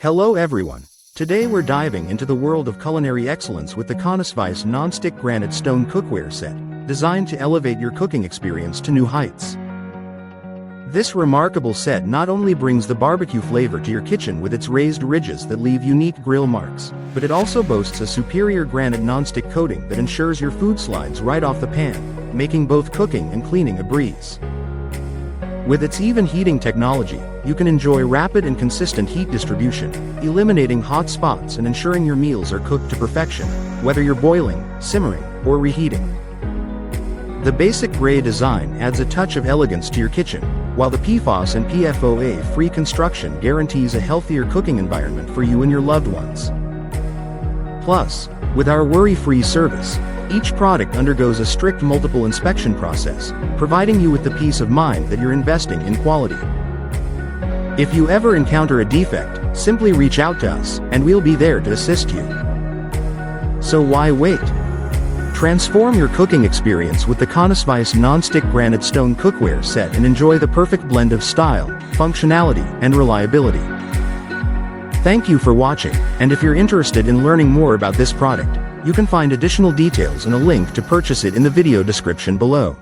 Hello everyone. Today we're diving into the world of culinary excellence with the Caannasweis Nonstick Granite Stone Cookware set, designed to elevate your cooking experience to new heights. This remarkable set not only brings the barbecue flavor to your kitchen with its raised ridges that leave unique grill marks, but it also boasts a superior granite nonstick coating that ensures your food slides right off the pan, making both cooking and cleaning a breeze. With its even heating technology, you can enjoy rapid and consistent heat distribution, eliminating hot spots and ensuring your meals are cooked to perfection, whether you're boiling, simmering, or reheating. The basic gray design adds a touch of elegance to your kitchen, while the PFAS and PFOA-free construction guarantees a healthier cooking environment for you and your loved ones. Plus, with our worry-free service, each product undergoes a strict multiple inspection process, providing you with the peace of mind that you're investing in quality. If you ever encounter a defect, simply reach out to us, and we'll be there to assist you. So why wait? Transform your cooking experience with the Caannasweis Nonstick Granite Stone Cookware set and enjoy the perfect blend of style, functionality, and reliability. Thank you for watching, and if you're interested in learning more about this product, you can find additional details and a link to purchase it in the video description below.